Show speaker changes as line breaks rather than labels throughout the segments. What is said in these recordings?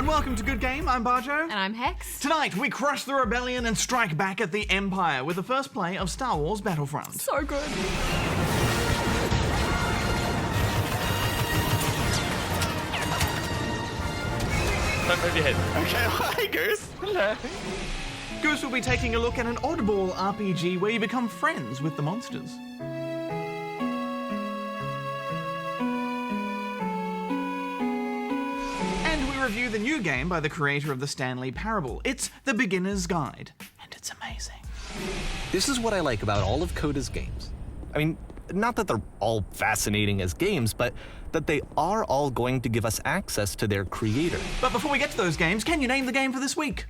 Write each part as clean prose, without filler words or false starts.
And welcome to Good Game, I'm Bajo.
And I'm Hex.
Tonight, we crush the rebellion and strike back at the Empire with the first play of Star Wars Battlefront.
So good.
Don't move your head.
Okay, hi Goose.
Hello.
Goose will be taking a look at an oddball RPG where you become friends with the monsters. And we review the new game by the creator of the Stanley Parable. It's The Beginner's Guide, and it's amazing.
This is what I like about all of Coda's games. I mean, not that they're all fascinating as games, but that they are all going to give us access to their creator.
But before we get to those games, can you name the game for this week?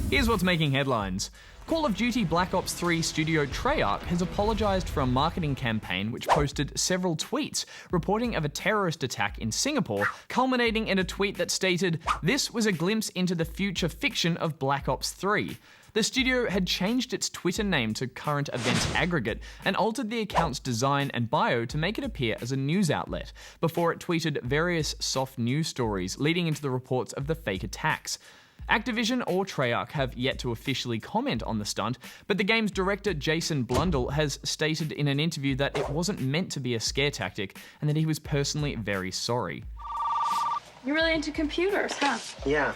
Here's what's making headlines. Call of Duty Black Ops 3 studio Treyarch has apologised for a marketing campaign which posted several tweets reporting of a terrorist attack in Singapore, culminating in a tweet that stated, "This was a glimpse into the future fiction of Black Ops 3. The studio had changed its Twitter name to Current Events Aggregate and altered the account's design and bio to make it appear as a news outlet, before it tweeted various soft news stories leading into the reports of the fake attacks. Activision or Treyarch have yet to officially comment on the stunt, but the game's director Jason Blundell has stated in an interview that it wasn't meant to be a scare tactic and that he was personally very sorry.
You're really into computers, huh?
Yeah.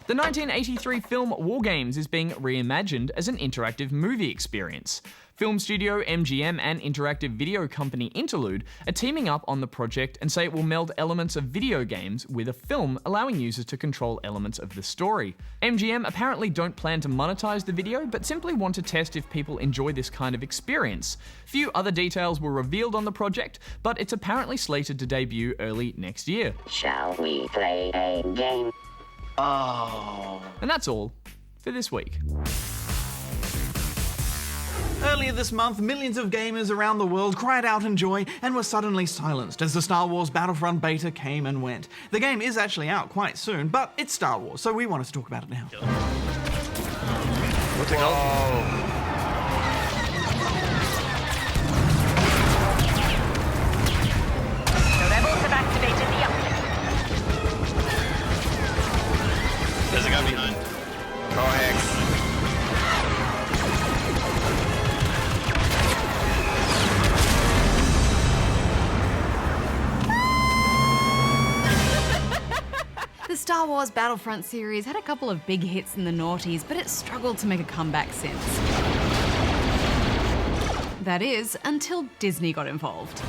The 1983 film War Games is being reimagined as an interactive movie experience. Film studio MGM and interactive video company Interlude are teaming up on the project and say it will meld elements of video games with a film, allowing users to control elements of the story. MGM apparently don't plan to monetize the video, but simply want to test if people enjoy this kind of experience. Few other details were revealed on the project, but it's apparently slated to debut early next year.
Shall we play a game?
Oh.
And that's all for this week.
Earlier this month, millions of gamers around the world cried out in joy and were suddenly silenced as the Star Wars Battlefront beta came and went. The game is actually out quite soon, but it's Star Wars, so we wanted to talk about it now.
What's it called?
The rebels have activated the uplink.
There's a guy behind. Go Hex.
The Star Wars Battlefront series had a couple of big hits in the noughties, but it struggled to make a comeback since. That is, until Disney got involved.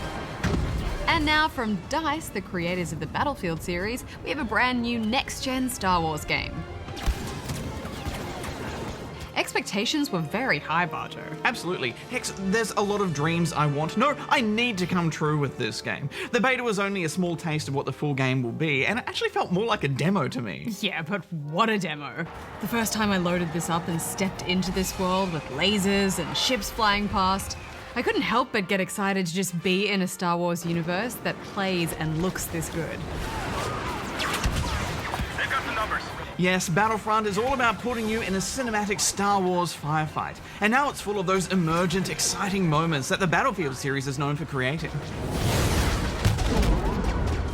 And now from DICE, the creators of the Battlefield series, we have a brand new next-gen Star Wars game. Expectations were very high, Bajo.
Absolutely. Hex, there's a lot of dreams I want. No, I need to come true with this game. The beta was only a small taste of what the full game will be, and it actually felt more like a demo to me.
Yeah, but what a demo. The first time I loaded this up and stepped into this world with lasers and ships flying past, I couldn't help but get excited to just be in a Star Wars universe that plays and looks this good.
They've got the numbers.
Yes, Battlefront is all about putting you in a cinematic Star Wars firefight, and now it's full of those emergent, exciting moments that the Battlefield series is known for creating.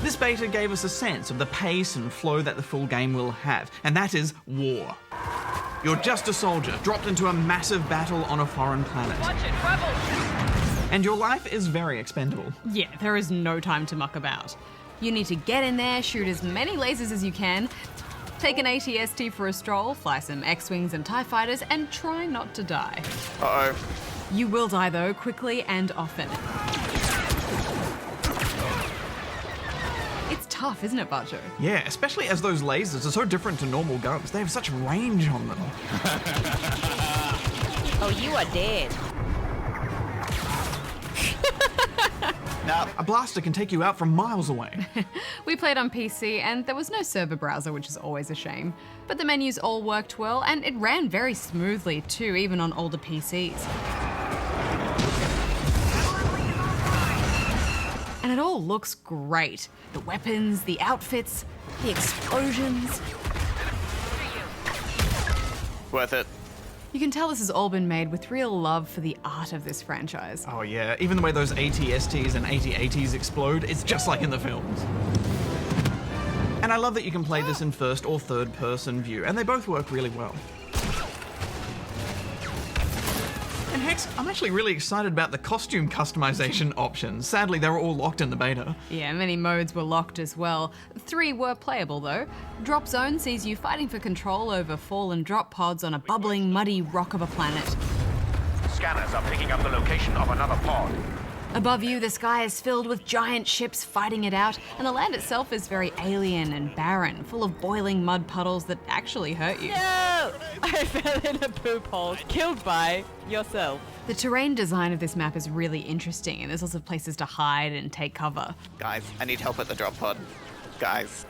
This beta gave us a sense of the pace and flow that the full game will have, and that is war. You're just a soldier, dropped into a massive battle on a foreign planet.
Watch it, rebels!
And your life is very expendable.
Yeah, there is no time to muck about. You need to get in there, shoot as many lasers as you can, take an ATST for a stroll, fly some X-Wings and TIE Fighters, and try not to die.
Uh-oh.
You will die though, quickly and often. It's tough, isn't it, Bajo?
Yeah, especially as those lasers are so different to normal guns. They have such range on them.
Oh, you are dead.
Now, a blaster can take you out from miles away.
We played on PC and there was no server browser, which is always a shame. But the menus all worked well and it ran very smoothly too, even on older PCs. And it all looks great. The weapons, the outfits, the explosions.
Worth it.
You can tell this has all been made with real love for the art of this franchise.
Oh yeah, even the way those AT-STs and AT-ATs explode, it's just like in the films. And I love that you can play this in first or third person view, and they both work really well. And Hex, I'm actually really excited about the costume customization options. Sadly, they were all locked in the beta.
Yeah, many modes were locked as well. 3 were playable though. Drop Zone sees you fighting for control over fallen drop pods on a bubbling, muddy rock of a planet.
Scanners are picking up the location of another pod.
Above you, the sky is filled with giant ships fighting it out, and the land itself is very alien and barren, full of boiling mud puddles that actually hurt you.
No! I fell in a poop hole, killed by yourself.
The terrain design of this map is really interesting, and there's lots of places to hide and take cover.
Guys, I need help at the drop pod. Guys.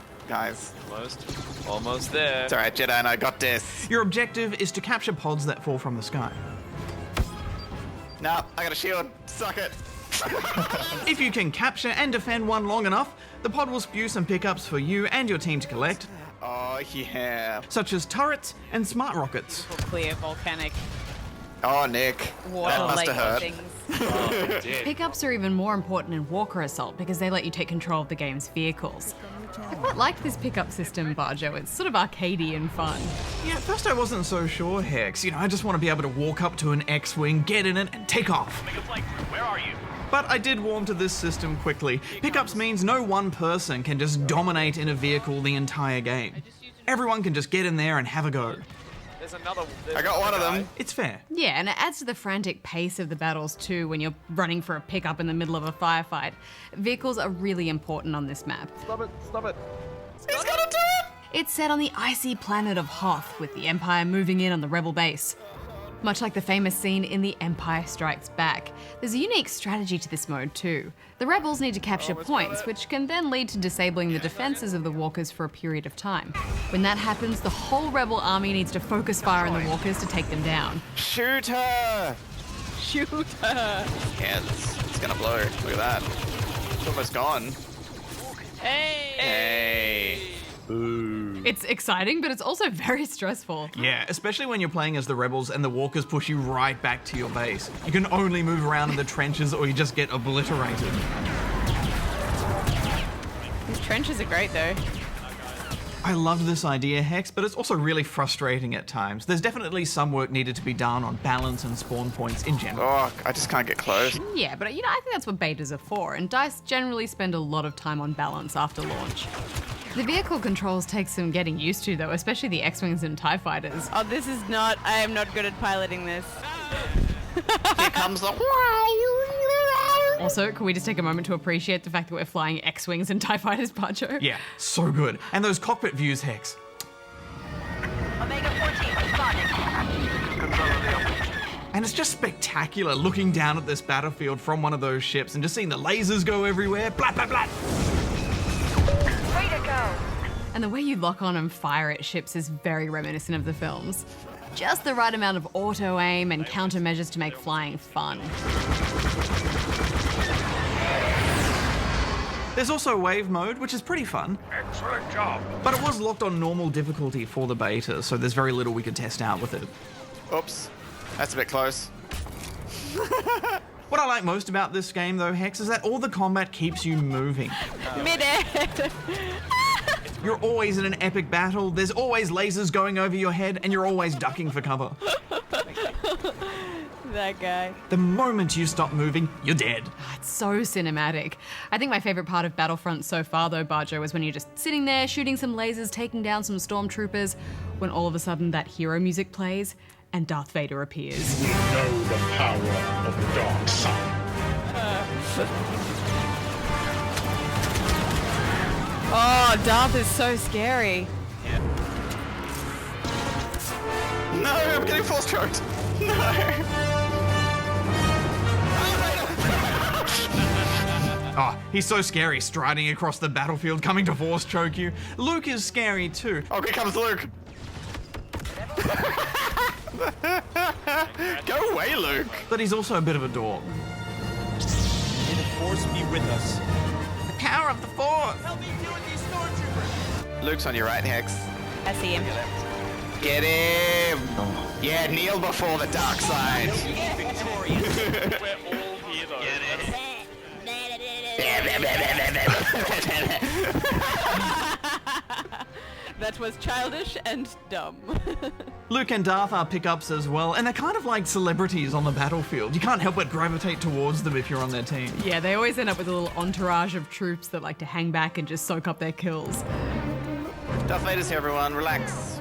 Almost there.
It's alright, Jedi, and I got this.
Your objective is to capture pods that fall from the sky.
Nah, I got a shield. Suck it.
If you can capture and defend one long enough, the pod will spew some pickups for you and your team to collect,
Oh, yeah.
such as turrets and smart rockets.
Clear volcanic
Oh, Nick.
water
That must
lake
have hurt.
things.
Pickups are even more important in Walker Assault because they let you take control of the game's vehicles. I quite like this pickup system, Bajo. It's sort of arcadey and fun.
Yeah, at first I wasn't so sure, Hex. I just want to be able to walk up to an X-Wing, get in it, and take off.
Where are you?
But I did warm to this system quickly. Pickups means no one person can just dominate in a vehicle the entire game. Everyone can just get in there and have a go.
I got one of them.
It's fair.
Yeah, and it adds to the frantic pace of the battles too when you're running for a pickup in the middle of a firefight. Vehicles are really important on this map.
Stop it. He's gonna do it!
It's set on the icy planet of Hoth, with the Empire moving in on the Rebel base. Much like the famous scene in The Empire Strikes Back, there's a unique strategy to this mode too. The rebels need to capture points, which can then lead to disabling the defenses of the walkers for a period of time. When that happens, the whole rebel army needs to focus fire on the walkers to take them down.
Shoot her!
Shoot her.
Yeah, it's gonna blow. Look at that. It's almost gone. Hey! Ooh.
It's exciting, but it's also very stressful.
Yeah, especially when you're playing as the rebels and the walkers push you right back to your base. You can only move around in the trenches or you just get obliterated.
These trenches are great though.
I love this idea, Hex, but it's also really frustrating at times. There's definitely some work needed to be done on balance and spawn points in general.
Oh, I just can't get close.
Yeah, but I think that's what betas are for, and DICE generally spend a lot of time on balance after launch. The vehicle controls take some getting used to though, especially the X-Wings and TIE Fighters.
Oh, I am not good at piloting this.
Here comes the...
Also, can we just take a moment to appreciate the fact that we're flying X-Wings and TIE Fighters, Bajo?
Yeah, so good. And those cockpit views, Hex.
Omega 14 responding.
And it's just spectacular looking down at this battlefield from one of those ships and just seeing the lasers go everywhere. Blat, blat, blat.
Way to go.
And the way you lock on and fire at ships is very reminiscent of the films. Just the right amount of auto-aim and countermeasures to make flying fun.
There's also wave mode, which is pretty fun.
Excellent job.
But it was locked on normal difficulty for the beta, so there's very little we could test out with it.
Oops. That's a bit close.
What I like most about this game, though, Hex, is that all the combat keeps you moving.
Mid-air.
You're always in an epic battle, there's always lasers going over your head, and you're always ducking for cover.
That guy.
The moment you stop moving, you're dead.
It's so cinematic. I think my favorite part of Battlefront so far, though, Bajo, was when you're just sitting there shooting some lasers, taking down some stormtroopers, when all of a sudden that hero music plays and Darth Vader appears.
We know the power of the dark side.
Oh, Darth is so scary.
No, I'm getting force choked. No.
Oh, he's so scary, striding across the battlefield, coming to force choke you. Luke is scary too.
Oh, here comes Luke. Go away, Luke.
But he's also a bit of a dork.
May the Force be with us.
The power of the Force!
Help me deal with these stormtroopers.
Luke's on your right, Hex.
I see him.
Get him! Yeah, kneel before the dark side.
We're all here though.
That was childish and dumb.
Luke and Darth are pickups as well, and they're kind of like celebrities on the battlefield. You can't help but gravitate towards them if you're on their team.
Yeah, they always end up with a little entourage of troops that like to hang back and just soak up their kills.
Darth Vader's here, everyone. Relax.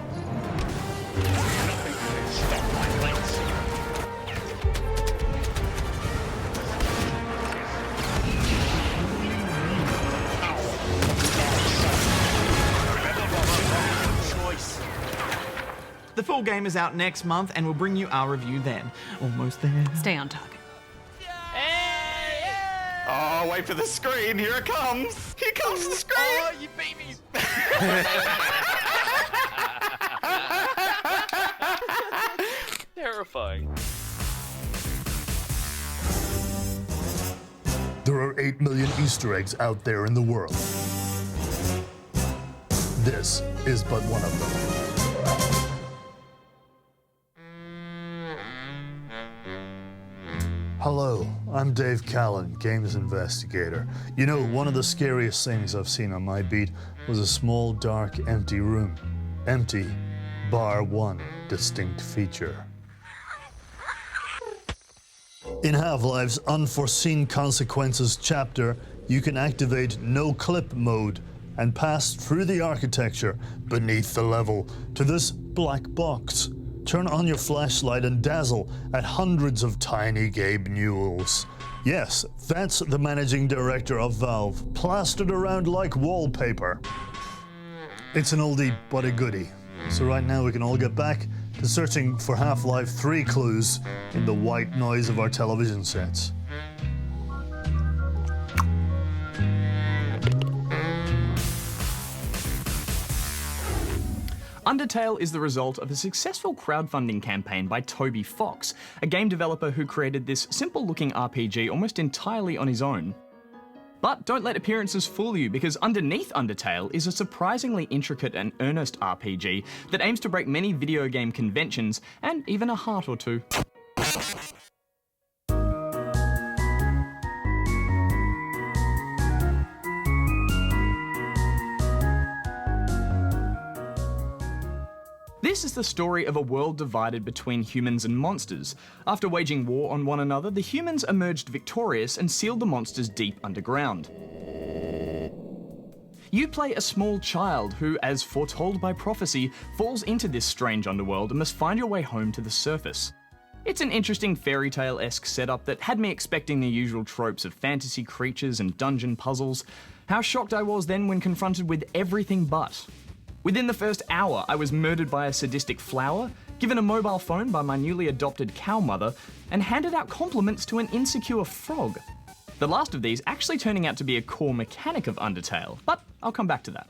Nothing can stop my lights.
The full game is out next month, and we'll bring you our review then. Almost there.
Stay on target.
Oh, wait for the screen. Here it comes. Here comes the screen.
Oh, you beat me. Terrifying.
There are 8 million Easter eggs out there in the world. This is but one of them. Hello, I'm Dave Callan, Games Investigator. You know, one of the scariest things I've seen on my beat was a small, dark, empty room. Empty, bar one distinct feature. In Half-Life's Unforeseen Consequences chapter, you can activate no-clip mode and pass through the architecture beneath the level to this black box. Turn on your flashlight and dazzle at hundreds of tiny Gabe Newells. Yes, that's the managing director of Valve, plastered around like wallpaper. It's an oldie but a goodie. So right now we can all get back to searching for Half-Life 3 clues in the white noise of our television sets.
Undertale is the result of a successful crowdfunding campaign by Toby Fox, a game developer who created this simple-looking RPG almost entirely on his own. But don't let appearances fool you, because underneath Undertale is a surprisingly intricate and earnest RPG that aims to break many video game conventions and even a heart or two. This is the story of a world divided between humans and monsters. After waging war on one another, the humans emerged victorious and sealed the monsters deep underground. You play a small child who, as foretold by prophecy, falls into this strange underworld and must find your way home to the surface. It's an interesting fairy tale-esque setup that had me expecting the usual tropes of fantasy creatures and dungeon puzzles. How shocked I was then when confronted with everything but. Within the first hour, I was murdered by a sadistic flower, given a mobile phone by my newly adopted cow mother, and handed out compliments to an insecure frog. The last of these actually turning out to be a core mechanic of Undertale, but I'll come back to that.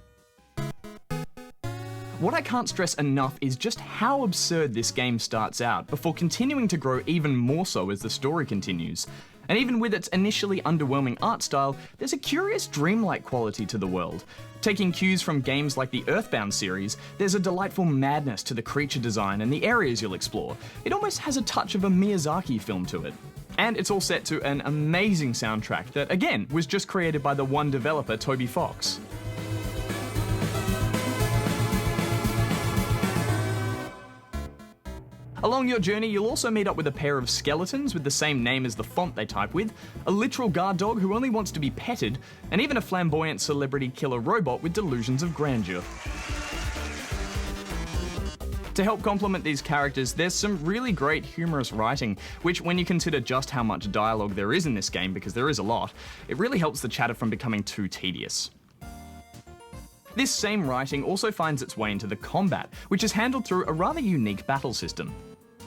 What I can't stress enough is just how absurd this game starts out, before continuing to grow even more so as the story continues. And even with its initially underwhelming art style, there's a curious dreamlike quality to the world. Taking cues from games like the Earthbound series, there's a delightful madness to the creature design and the areas you'll explore. It almost has a touch of a Miyazaki film to it. And it's all set to an amazing soundtrack that, again, was just created by the one developer, Toby Fox. Along your journey, you'll also meet up with a pair of skeletons with the same name as the font they type with, a literal guard dog who only wants to be petted, and even a flamboyant celebrity killer robot with delusions of grandeur. To help complement these characters, there's some really great humorous writing, which, when you consider just how much dialogue there is in this game, because there is a lot, it really helps the chatter from becoming too tedious. This same writing also finds its way into the combat, which is handled through a rather unique battle system.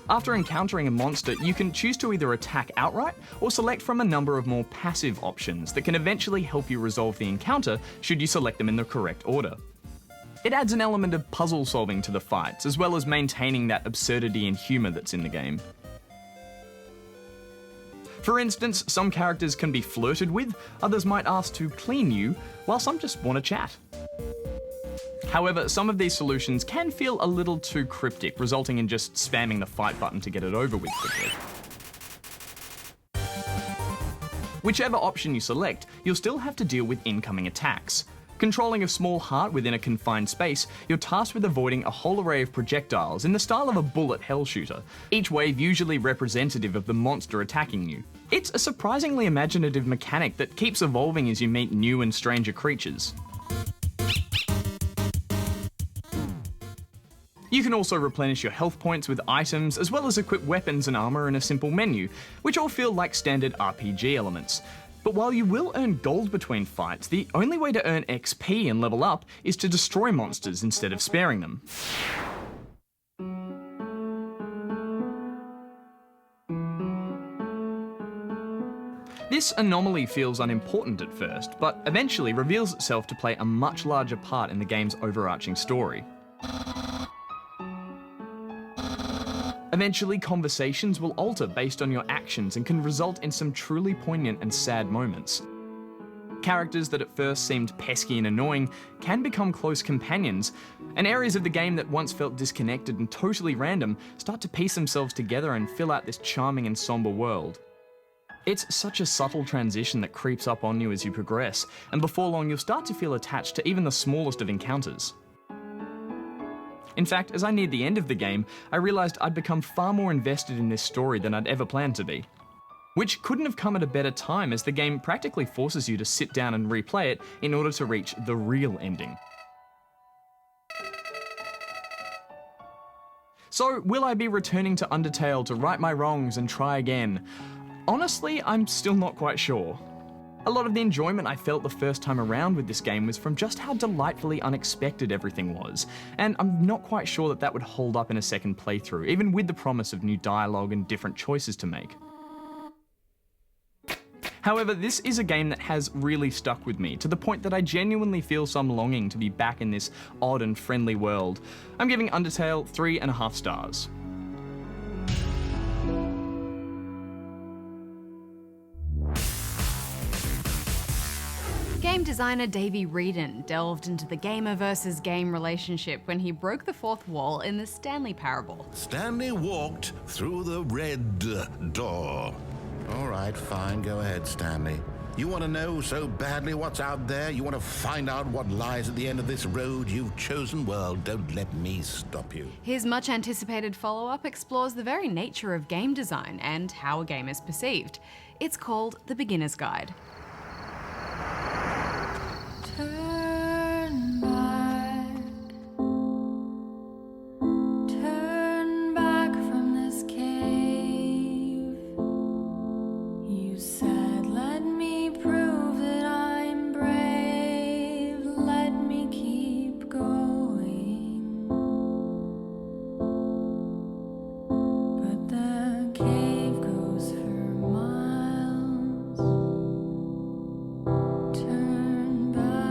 After encountering a monster, you can choose to either attack outright or select from a number of more passive options that can eventually help you resolve the encounter should you select them in the correct order. It adds an element of puzzle solving to the fights, as well as maintaining that absurdity and humour that's in the game. For instance, some characters can be flirted with, others might ask to clean you, while some just want to chat. However, some of these solutions can feel a little too cryptic, resulting in just spamming the fight button to get it over with quickly. Whichever option you select, you'll still have to deal with incoming attacks. Controlling a small heart within a confined space, you're tasked with avoiding a whole array of projectiles in the style of a bullet hell shooter, each wave usually representative of the monster attacking you. It's a surprisingly imaginative mechanic that keeps evolving as you meet new and stranger creatures. You can also replenish your health points with items, as well as equip weapons and armor in a simple menu, which all feel like standard RPG elements. But while you will earn gold between fights, the only way to earn XP and level up is to destroy monsters instead of sparing them. This anomaly feels unimportant at first, but eventually reveals itself to play a much larger part in the game's overarching story. Eventually, conversations will alter based on your actions and can result in some truly poignant and sad moments. Characters that at first seemed pesky and annoying can become close companions, and areas of the game that once felt disconnected and totally random start to piece themselves together and fill out this charming and somber world. It's such a subtle transition that creeps up on you as you progress, and before long you'll start to feel attached to even the smallest of encounters. In fact, as I neared the end of the game, I realised I'd become far more invested in this story than I'd ever planned to be. Which couldn't have come at a better time, as the game practically forces you to sit down and replay it in order to reach the real ending. So, will I be returning to Undertale to right my wrongs and try again? Honestly, I'm still not quite sure. A lot of the enjoyment I felt the first time around with this game was from just how delightfully unexpected everything was, and I'm not quite sure that would hold up in a second playthrough, even with the promise of new dialogue and different choices to make. However, this is a game that has really stuck with me, to the point that I genuinely feel some longing to be back in this odd and friendly world. I'm giving Undertale 3.5 stars.
Game designer Davey Wreden delved into the gamer versus game relationship when he broke the fourth wall in the Stanley Parable.
Stanley walked through the red door. All right, fine, go ahead, Stanley. You want to know so badly what's out there? You want to find out what lies at the end of this road you've chosen? Well, don't let me stop you.
His much anticipated follow-up explores the very nature of game design and how a game is perceived. It's called The Beginner's Guide.
Turn back from this cave. You said, let me prove that I'm brave. Let me keep going. But the cave goes for miles. Turn back.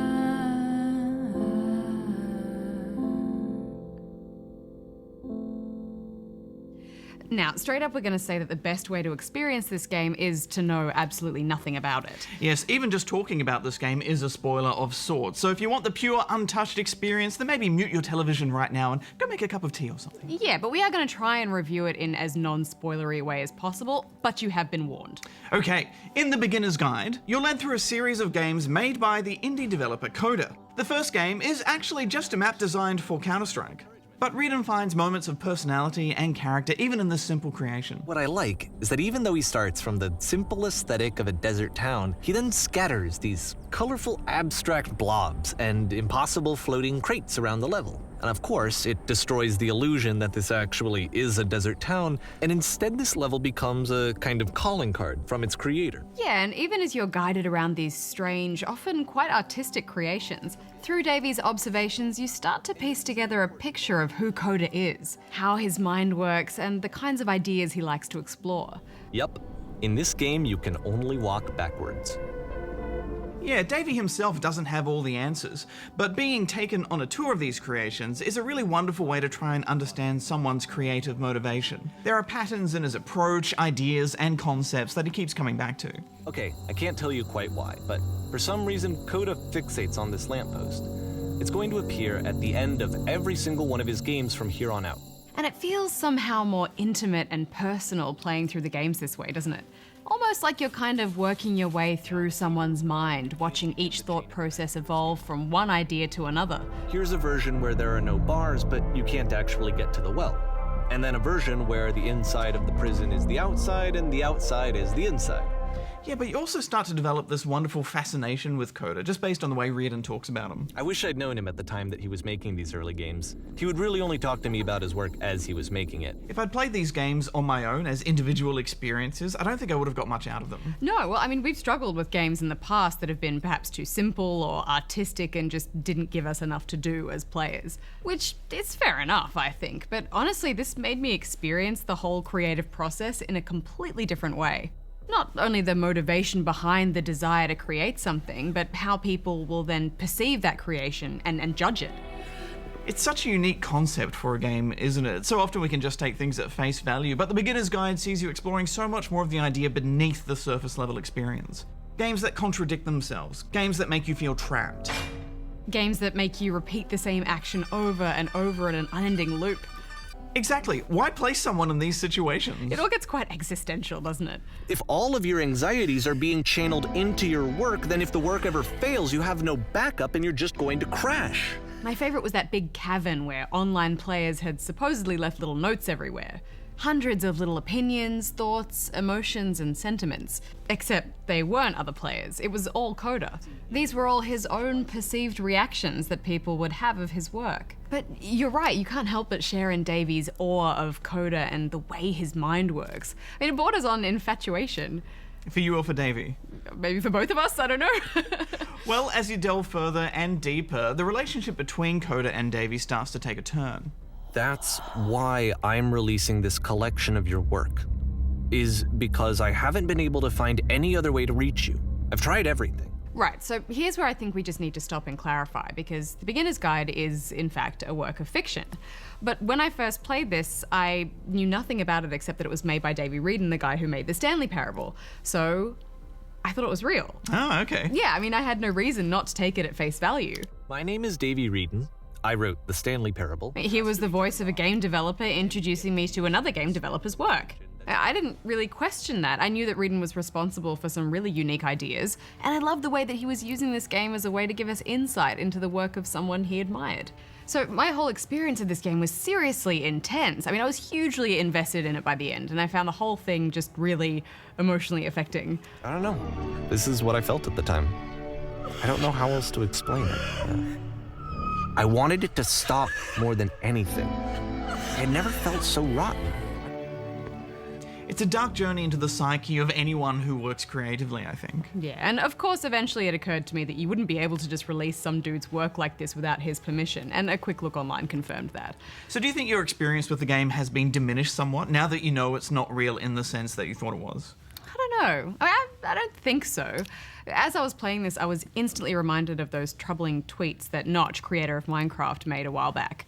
Now, straight up, we're going to say that the best way to experience this game is to know absolutely nothing about it.
Yes, even just talking about this game is a spoiler of sorts. So if you want the pure, untouched experience, then maybe mute your television right now and go make a cup of tea or something.
Yeah, but we are going to try and review it in as non-spoilery a way as possible, but you have been warned.
Okay, in The Beginner's Guide, you're led through a series of games made by the indie developer Coda. The first game is actually just a map designed for Counter-Strike. But Wreden finds moments of personality and character even in this simple creation.
What I like is that even though he starts from the simple aesthetic of a desert town, he then scatters these colorful abstract blobs and impossible floating crates around the level. And of course, it destroys the illusion that this actually is a desert town, and instead this level becomes a kind of calling card from its creator.
Yeah, and even as you're guided around these strange, often quite artistic creations, through Davey's observations, you start to piece together a picture of who Coda is, how his mind works, and the kinds of ideas he likes to explore.
Yup, in this game you can only walk backwards.
Yeah, Davey himself doesn't have all the answers, but being taken on a tour of these creations is a really wonderful way to try and understand someone's creative motivation. There are patterns in his approach, ideas, and concepts that he keeps coming back to.
Okay, I can't tell you quite why, but for some reason Coda fixates on this lamppost. It's going to appear at the end of every single one of his games from here on out.
And it feels somehow more intimate and personal playing through the games this way, doesn't it? Almost like you're kind of working your way through someone's mind, watching each thought process evolve from one idea to another.
Here's a version where there are no bars, but you can't actually get to the well. And then a version where the inside of the prison is the outside and the outside is the inside.
Yeah, but you also start to develop this wonderful fascination with Coda, just based on the way Reardon talks about him.
I wish I'd known him at the time that he was making these early games. He would really only talk to me about his work as he was making it.
If I'd played these games on my own as individual experiences, I don't think I would have got much out of them.
No, well, I mean, we've struggled with games in the past that have been perhaps too simple or artistic and just didn't give us enough to do as players. Which is fair enough, I think, but honestly, this made me experience the whole creative process in a completely different way. Not only the motivation behind the desire to create something, but how people will then perceive that creation and judge it.
It's such a unique concept for a game, isn't it? So often we can just take things at face value, but the beginner's guide sees you exploring so much more of the idea beneath the surface level experience. Games that contradict themselves, games that make you feel trapped.
Games that make you repeat the same action over and over in an unending loop.
Exactly. Why place someone in these situations?
It all gets quite existential, doesn't it?
If all of your anxieties are being channeled into your work, then if the work ever fails, you have no backup and you're just going to crash.
My favorite was that big cavern where online players had supposedly left little notes everywhere. Hundreds of little opinions, thoughts, emotions, and sentiments. Except they weren't other players, it was all Coda. These were all his own perceived reactions that people would have of his work. But you're right, you can't help but share in Davy's awe of Coda and the way his mind works. I mean, it borders on infatuation.
For you or for Davy?
Maybe for both of us, I don't know.
Well, as you delve further and deeper, the relationship between Coda and Davy starts to take a turn.
That's why I'm releasing this collection of your work, is because I haven't been able to find any other way to reach you. I've tried everything.
Right, so here's where I think we just need to stop and clarify, because The Beginner's Guide is, in fact, a work of fiction. But when I first played this, I knew nothing about it except that it was made by Davy Reardon, the guy who made the Stanley Parable. So I thought it was real.
Oh, okay.
Yeah, I mean, I had no reason not to take it at face value.
My name is Davy Reardon. I wrote the Stanley Parable.
He was the voice of a game developer introducing me to another game developer's work. I didn't really question that. I knew that Reardon was responsible for some really unique ideas, and I loved the way that he was using this game as a way to give us insight into the work of someone he admired. So my whole experience of this game was seriously intense. I mean, I was hugely invested in it by the end, and I found the whole thing just really emotionally affecting.
I don't know. This is what I felt at the time. I don't know how else to explain it. I wanted it to stop more than anything. I had never felt so rotten.
It's a dark journey into the psyche of anyone who works creatively, I think.
Yeah, and of course eventually it occurred to me that you wouldn't be able to just release some dude's work like this without his permission, and a quick look online confirmed that.
So do you think your experience with the game has been diminished somewhat, now that you know it's not real in the sense that you thought it was?
I don't know. I don't think so. As I was playing this, I was instantly reminded of those troubling tweets that Notch, creator of Minecraft, made a while back,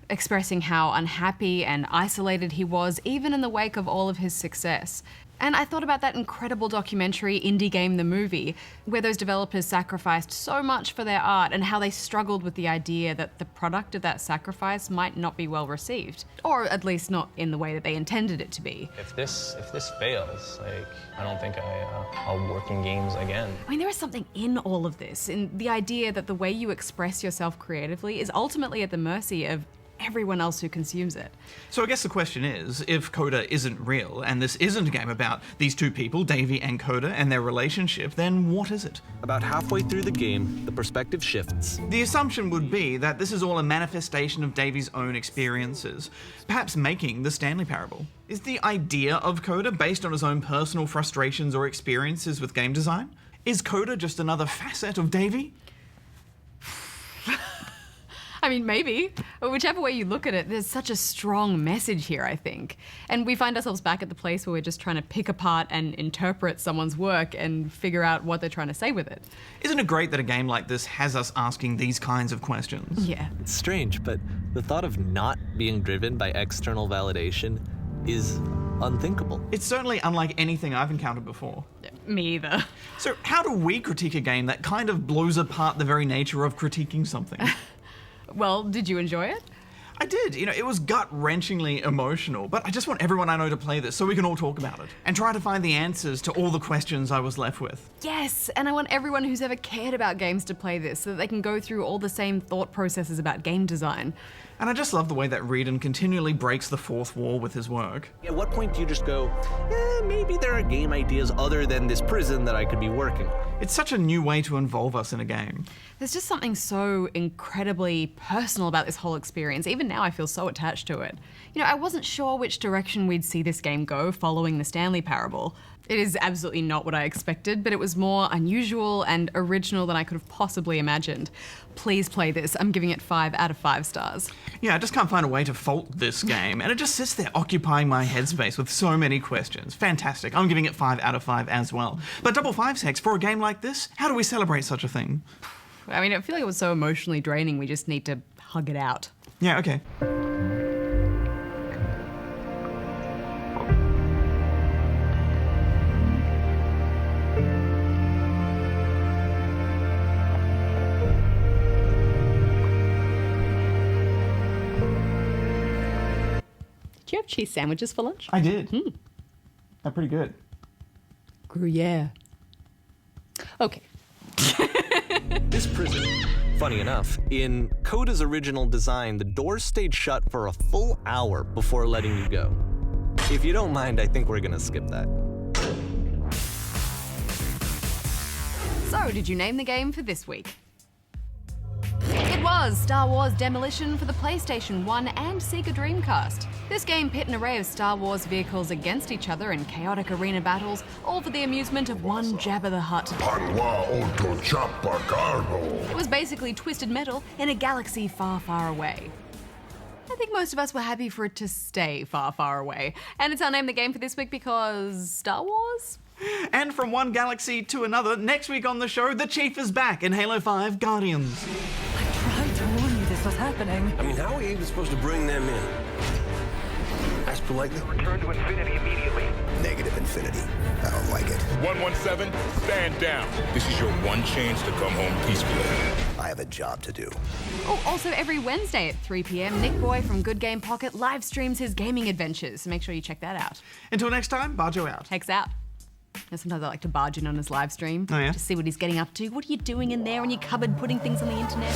expressing how unhappy and isolated he was even in the wake of all of his success. And I thought about that incredible documentary, Indie Game the Movie, where those developers sacrificed so much for their art and how they struggled with the idea that the product of that sacrifice might not be well received, or at least not in the way that they intended it to be.
If this fails, I don't think I'll work in games again.
I mean, there is something in all of this, in the idea that the way you express yourself creatively is ultimately at the mercy of everyone else who consumes it.
So I guess the question is, if Coda isn't real, and this isn't a game about these two people, Davy and Coda, and their relationship, then what is it?
About halfway through the game, the perspective shifts.
The assumption would be that this is all a manifestation of Davy's own experiences, perhaps making the Stanley Parable. Is the idea of Coda based on his own personal frustrations or experiences with game design? Is Coda just another facet of Davy?
I mean, maybe. Whichever way you look at it, there's such a strong message here, I think. And we find ourselves back at the place where we're just trying to pick apart and interpret someone's work and figure out what they're trying to say with it.
Isn't it great that a game like this has us asking these kinds of questions?
Yeah.
It's strange, but the thought of not being driven by external validation is unthinkable.
It's certainly unlike anything I've encountered before.
Me either.
So how do we critique a game that kind of blows apart the very nature of critiquing something?
Well, did you enjoy it?
I did. It was gut-wrenchingly emotional, but I just want everyone I know to play this so we can all talk about it and try to find the answers to all the questions I was left with.
Yes, and I want everyone who's ever cared about games to play this so that they can go through all the same thought processes about game design.
And I just love the way that Reedon continually breaks the fourth wall with his work.
At what point do you just go, maybe there are game ideas other than this prison that I could be working on?
It's such a new way to involve us in a game.
There's just something so incredibly personal about this whole experience. Even now I feel so attached to it. I wasn't sure which direction we'd see this game go following the Stanley Parable. It is absolutely not what I expected, but it was more unusual and original than I could have possibly imagined. Please play this. I'm giving it 5 out of 5 stars.
Yeah, I just can't find a way to fault this game, and it just sits there occupying my headspace with so many questions. Fantastic. I'm giving it 5 out of 5 as well. But double 5s, Hex, for a game like this, how do we celebrate such a thing?
I mean, I feel like it was so emotionally draining, we just need to hug it out.
Yeah, okay.
Do you have cheese sandwiches for lunch?
I did. They're pretty good.
Gruyere. Okay.
This prison, funny enough, in Coda's original design, the doors stayed shut for a full hour before letting you go. If you don't mind, I think we're gonna skip that.
So, did you name the game for this week? It was Star Wars Demolition for the PlayStation 1 and Sega Dreamcast. This game pit an array of Star Wars vehicles against each other in chaotic arena battles, all for the amusement of one Jabba the Hutt. It was basically Twisted Metal in a galaxy far, far away. I think most of us were happy for it to stay far, far away. And it's our name the game for this week because Star Wars?
And from one galaxy to another, next week on the show, the Chief is back in Halo 5 Guardians.
I tried to warn you this was happening.
I mean, how are you even supposed to bring them in? Ask politely.
Return to infinity immediately.
Negative infinity. I don't like it.
117, stand down. This is your one chance to come home peacefully.
I have a job to do.
Oh, also every Wednesday at 3 p.m, Nick Boy from Good Game Pocket live streams his gaming adventures, so make sure you check that out.
Until next time, Bajo out.
Hex out. Sometimes I like to barge in on his live stream.
Oh, yeah?
To see what he's getting up to. What are you doing in there in your cupboard putting things on the internet?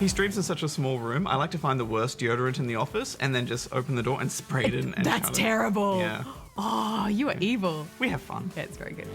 He streams in such a small room. I like to find the worst deodorant in the office and then just open the door and spray it in. And
That's terrible.
Yeah.
Oh, you are evil.
We have fun.
Yeah, it's very good.